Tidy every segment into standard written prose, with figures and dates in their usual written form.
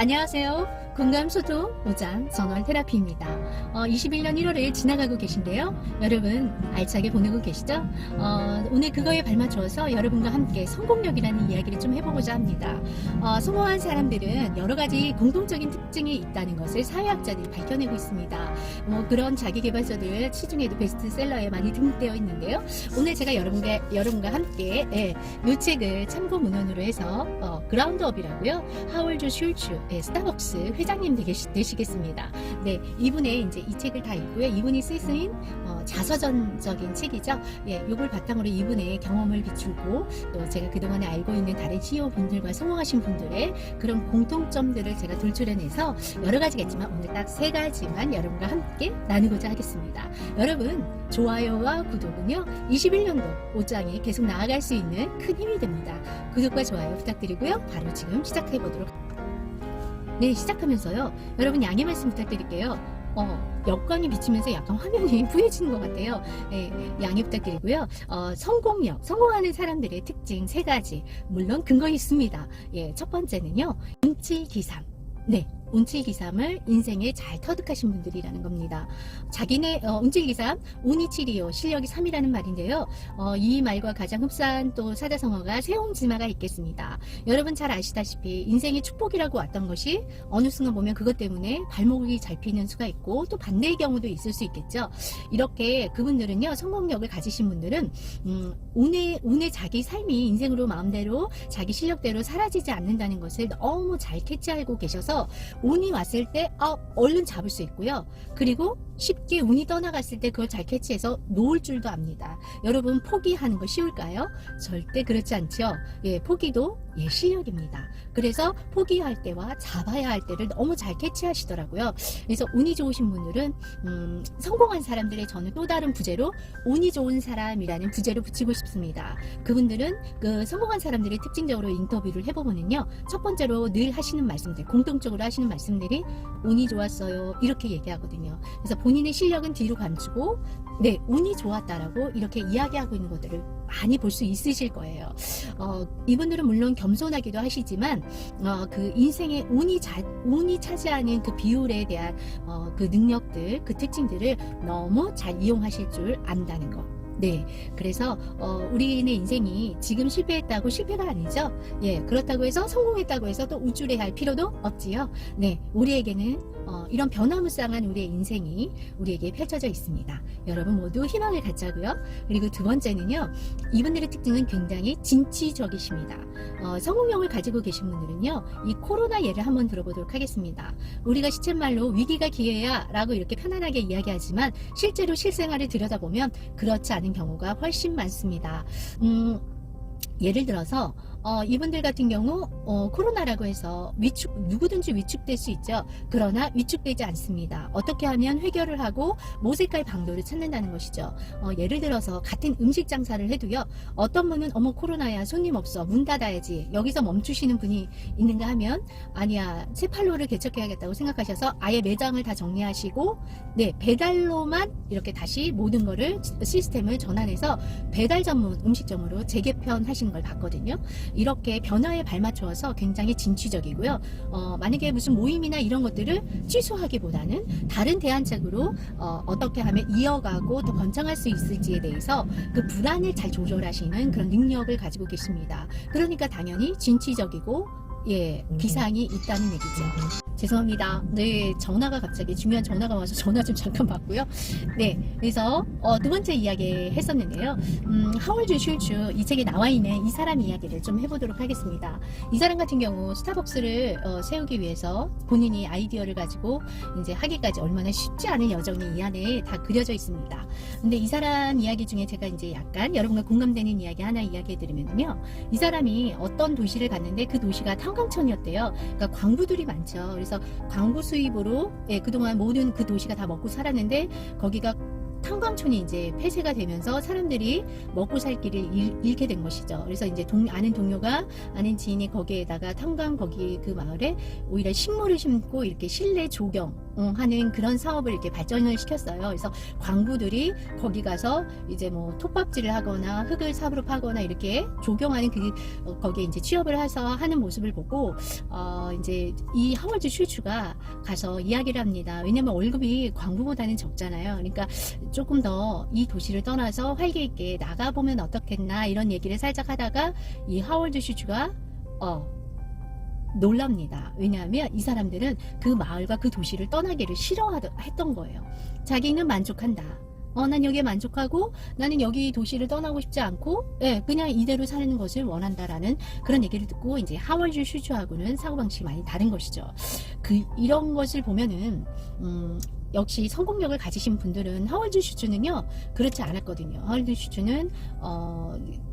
안녕하세요. 공감소통 5장 전월 테라피입니다. 21년 1월을 지나가고 계신데요. 여러분 알차게 보내고 계시죠? 오늘 그거에 발맞춰서 여러분과 함께 성공력이라는 이야기를 좀 해보고자 합니다. 성공한 사람들은 여러 가지 공통적인 특징이 있다는 것을 사회학자들이 밝혀내고 있습니다. 그런 자기계발서들 시중에도 베스트셀러에 많이 등록되어 있는데요. 오늘 제가 여러분과 함께 이 책을 참고 문헌으로 해서 그라운드업이라고요. 하월드 슐츠 스타벅스 회장님 되시겠습니다. 네, 이분의 이제 이 책을 다 읽고요. 이분이 쓰신 자서전적인 책이죠. 예, 요걸 바탕으로 이분의 경험을 비추고 또 제가 그동안에 알고 있는 다른 CEO 분들과 성공하신 분들의 그런 공통점들을 제가 돌출해내서 여러 가지겠지만 오늘 딱 3가지만 여러분과 함께 나누고자 하겠습니다. 여러분 좋아요와 구독은요 21년도 5장이 계속 나아갈 수 있는 큰 힘이 됩니다. 구독과 좋아요 부탁드리고요. 바로 지금 시작해보도록 합니다. 네, 시작하면서요. 여러분 양해 말씀 부탁드릴게요. 역광이 비치면서 약간 화면이 부해지는 것 같아요. 네, 양해 부탁드리고요. 성공력, 성공하는 사람들의 특징 3가지. 물론 근거 있습니다. 예, 첫 번째는요. 운칠기삼. 네. 운칠기삼을 인생에 잘 터득하신 분들이라는 겁니다. 자기네 운칠기삼, 운이칠이요 실력이 3이라는 말인데요. 이 말과 가장 흡사한 또 사자성어가 세옹지마가 있겠습니다. 여러분 잘 아시다시피 인생의 축복이라고 왔던 것이 어느 순간 보면 그것 때문에 발목이 잡히는 수가 있고 또 반대의 경우도 있을 수 있겠죠. 이렇게 그분들은요 성공력을 가지신 분들은 운의 자기 삶이 인생으로 마음대로 자기 실력대로 사라지지 않는다는 것을 너무 잘 캐치하고 계셔서 운이 왔을 때 얼른 잡을 수 있고요. 그리고 쉽게 운이 떠나갔을 때 그걸 잘 캐치해서 놓을 줄도 압니다. 여러분 포기하는 거 쉬울까요? 절대 그렇지 않죠. 예, 포기도 실력입니다. 그래서 포기할 때와 잡아야 할 때를 너무 잘 캐치하시더라고요. 그래서 운이 좋으신 분들은 성공한 사람들의 저는 또 다른 부제로 운이 좋은 사람이라는 부제로 붙이고 싶습니다. 그분들은 그 성공한 사람들의 특징적으로 인터뷰를 해보면요. 첫 번째로 늘 하시는 말씀들, 공통적으로 하시는 말씀들이 운이 좋았어요. 이렇게 얘기하거든요. 그래서 본인의 실력은 뒤로 감추고 네, 운이 좋았다라고 이렇게 이야기하고 있는 것들을 많이 볼 수 있으실 거예요. 이분들은 물론 겸손하기도 하시지만 그 인생의 운이 차지하는 그 비율에 대한 그 능력들, 그 특징들을 너무 잘 이용하실 줄 안다는 거. 네, 그래서 우리네 인생이 지금 실패했다고 실패가 아니죠. 예, 그렇다고 해서 성공했다고 해서 또 우쭐해할 필요도 없지요. 네, 우리에게는 이런 변화무쌍한 우리의 인생이 우리에게 펼쳐져 있습니다. 여러분 모두 희망을 갖자고요. 그리고 두 번째는요, 이분들의 특징은 굉장히 진취적이십니다. 성공력을 가지고 계신 분들은요, 이 코로나 예를 한번 들어보도록 하겠습니다. 우리가 시쳇말로 위기가 기회야 라고 이렇게 편안하게 이야기하지만 실제로 실생활을 들여다보면 그렇지 않은 경우가 훨씬 많습니다. 예를 들어서 이분들 같은 경우 코로나라고 해서 누구든지 위축될 수 있죠. 그러나 위축되지 않습니다. 어떻게 하면 해결을 하고 모색할 방도를 찾는다는 것이죠. 예를 들어서 같은 음식 장사를 해도요. 어떤 분은 어머 코로나야 손님 없어 문 닫아야지 여기서 멈추시는 분이 있는가 하면 아니야 새 팔로를 개척해야겠다고 생각하셔서 아예 매장을 다 정리하시고 네 배달로만 이렇게 다시 모든 거를 시스템을 전환해서 배달 전문 음식점으로 재개편하시는 걸 봤거든요. 이렇게 변화에 발맞춰서 굉장히 진취적이고요. 만약에 무슨 모임이나 이런 것들을 취소하기보다는 다른 대안책으로 어떻게 하면 이어가고 더 번창할 수 있을지에 대해서 그 불안을 잘 조절하시는 그런 능력을 가지고 계십니다. 그러니까 당연히 진취적이고 기상이 있다는 얘기죠. 죄송합니다. 네, 전화가 갑자기 중요한 전화가 와서 전화 좀 잠깐 받고요. 네, 그래서 두 번째 이야기 했었는데요. 하월드 슐츠 이 책에 나와 있는 이 사람 이야기를 좀 해보도록 하겠습니다. 이 사람 같은 경우 스타벅스를 세우기 위해서 본인이 아이디어를 가지고 이제 하기까지 얼마나 쉽지 않은 여정이 이 안에 다 그려져 있습니다. 근데 이 사람 이야기 중에 제가 이제 약간 여러분과 공감되는 이야기 하나 이야기해드리면요. 이 사람이 어떤 도시를 갔는데 그 도시가 탄광촌이었대요. 그러니까 광부들이 많죠. 그래서 광부 수입으로 그동안 모든 그 도시가 다 먹고 살았는데 거기가 탄광촌이 이제 폐쇄가 되면서 사람들이 먹고 살 길을 잃게 된 것이죠. 그래서 이제 아는 동료가, 아는 지인이 거기에다가 탄광 거기 그 마을에 오히려 식물을 심고 이렇게 실내 조경하는 그런 사업을 이렇게 발전을 시켰어요. 그래서 광부들이 거기 가서 이제 뭐 톱밥질을 하거나 흙을 삽으로 파거나 이렇게 조경하는 거기에 이제 취업을 해서 하는 모습을 보고 이제 이 하월드 슈츠가 가서 이야기를 합니다. 왜냐면 월급이 광부보다는 적잖아요. 그러니까 조금 더 이 도시를 떠나서 활기 있게 나가보면 어떻겠나 이런 얘기를 살짝 하다가 이 하월드 슈츠가 놀랍니다. 왜냐하면 이 사람들은 그 마을과 그 도시를 떠나기를 싫어했던 거예요. 자기는 만족한다. 난 여기에 만족하고 나는 여기 도시를 떠나고 싶지 않고 그냥 이대로 사는 것을 원한다라는 그런 얘기를 듣고 이제 하월드 슈츠하고는 사고방식이 많이 다른 것이죠. 이런 것을 보면은 역시 성공력을 가지신 분들은 하월드 슈츠는요 그렇지 않았거든요. 하월드 슈츠는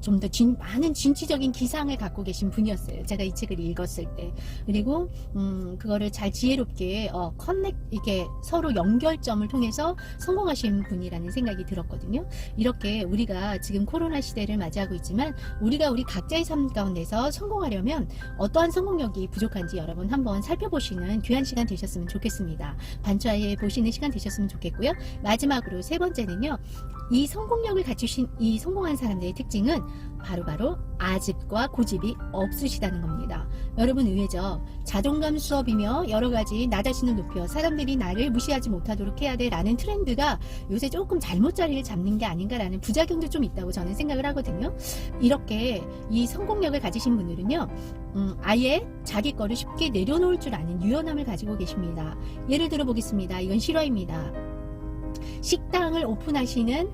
좀 더 많은 진취적인 기상을 갖고 계신 분이었어요. 제가 이 책을 읽었을 때. 그리고 그거를 잘 지혜롭게 이렇게 서로 연결점을 통해서 성공하신 분이라는 생각이 들었거든요. 이렇게 우리가 지금 코로나 시대를 맞이하고 있지만 우리가 우리 각자의 삶 가운데서 성공하려면 어떠한 성공력이 부족한지 여러분 한번 살펴보시는 귀한 시간 되셨으면 좋겠습니다. 반추하에 보시는 시간 되셨으면 좋겠고요. 마지막으로 세 번째는요. 이 성공력을 갖추신 이 성공한 사람들의 특징은 바로 아집과 고집이 없으시다는 겁니다. 여러분 의외죠. 자존감 수업이며 여러 가지 나 자신을 높여 사람들이 나를 무시하지 못하도록 해야 돼 라는 트렌드가 요새 조금 잘못 자리를 잡는 게 아닌가라는 부작용도 좀 있다고 저는 생각을 하거든요. 이렇게 이 성공력을 가지신 분들은요. 아예 자기 거를 쉽게 내려놓을 줄 아는 유연함을 가지고 계십니다. 예를 들어 보겠습니다. 이건 실화입니다. 식당을 오픈하시는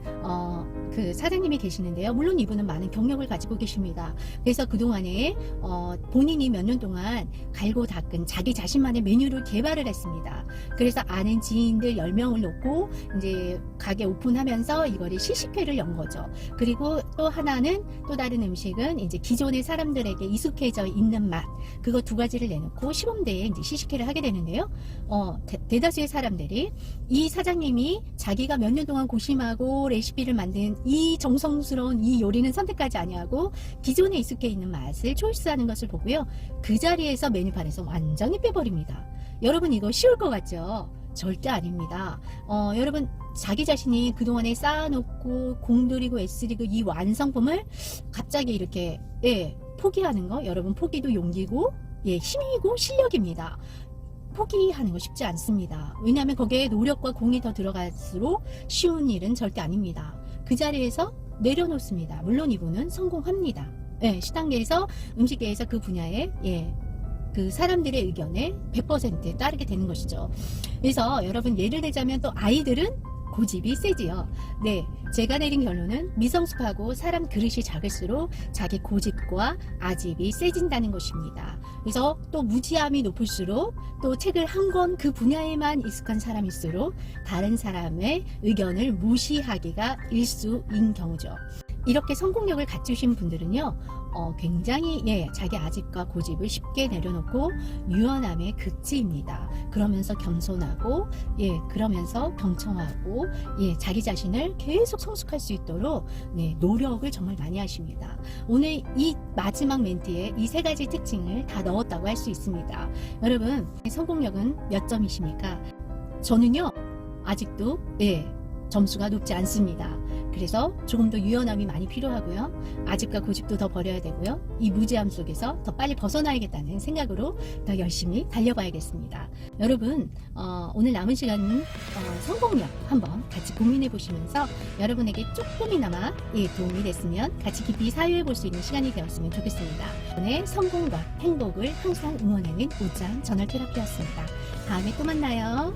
그 사장님이 계시는데요. 물론 이분은 많은 경력을 가지고 계십니다. 그래서 그동안에 본인이 몇 년 동안 갈고 닦은 자기 자신만의 메뉴를 개발을 했습니다. 그래서 아는 지인들 10명을 놓고 이제 가게 오픈하면서 이거를 시식회를 연 거죠. 그리고 또 하나는 또 다른 음식은 이제 기존의 사람들에게 익숙해져 있는 맛, 그거 두 가지를 내놓고 시범대에 이제 시식회를 하게 되는데요. 대다수의 사람들이 이 사장님이 자기가 몇 년 동안 고심하고 레시피를 만든 이 정성스러운 이 요리는 선택하지 아니하고 기존에 익숙해 있는 맛을 초이스하는 것을 보고요. 그 자리에서 메뉴판에서 완전히 빼버립니다. 여러분 이거 쉬울 것 같죠? 절대 아닙니다. 여러분 자기 자신이 그동안에 쌓아놓고 공들이고 애쓰리고 이 완성품을 갑자기 이렇게 포기하는 거, 여러분 포기도 용기고 힘이고 실력입니다. 포기하는 거 쉽지 않습니다. 왜냐하면 거기에 노력과 공이 더 들어갈수록 쉬운 일은 절대 아닙니다. 그 자리에서 내려놓습니다. 물론 이분은 성공합니다. 시단계에서 음식계에서 그 분야에 그 사람들의 의견에 100% 따르게 되는 것이죠. 그래서 여러분 예를 들자면 또 아이들은 고집이 세지요. 제가 내린 결론은 미성숙하고 사람 그릇이 작을수록 자기 고집과 아집이 세진다는 것입니다. 그래서 또 무지함이 높을수록 또 책을 한 권 그 분야에만 익숙한 사람일수록 다른 사람의 의견을 무시하기가 일수인 경우죠. 이렇게 성공력을 갖추신 분들은요, 굉장히 자기 아집과 고집을 쉽게 내려놓고 유연함의 극치입니다. 그러면서 겸손하고 그러면서 경청하고 자기 자신을 계속 성숙할 수 있도록 노력을 정말 많이 하십니다. 오늘 이 마지막 멘트에 이 세 가지 특징을 다 넣었다고 할 수 있습니다. 여러분 성공력은 몇 점이십니까? 저는요 아직도 점수가 높지 않습니다. 그래서 조금 더 유연함이 많이 필요하고요. 아집과 고집도 더 버려야 되고요. 이 무지함 속에서 더 빨리 벗어나야겠다는 생각으로 더 열심히 달려봐야겠습니다. 여러분 오늘 남은 시간은 성공력 한번 같이 고민해 보시면서 여러분에게 조금이나마 도움이 됐으면 같이 깊이 사유해 볼 수 있는 시간이 되었으면 좋겠습니다. 오늘 성공과 행복을 항상 응원하는 우짱 저널 테라피였습니다. 다음에 또 만나요.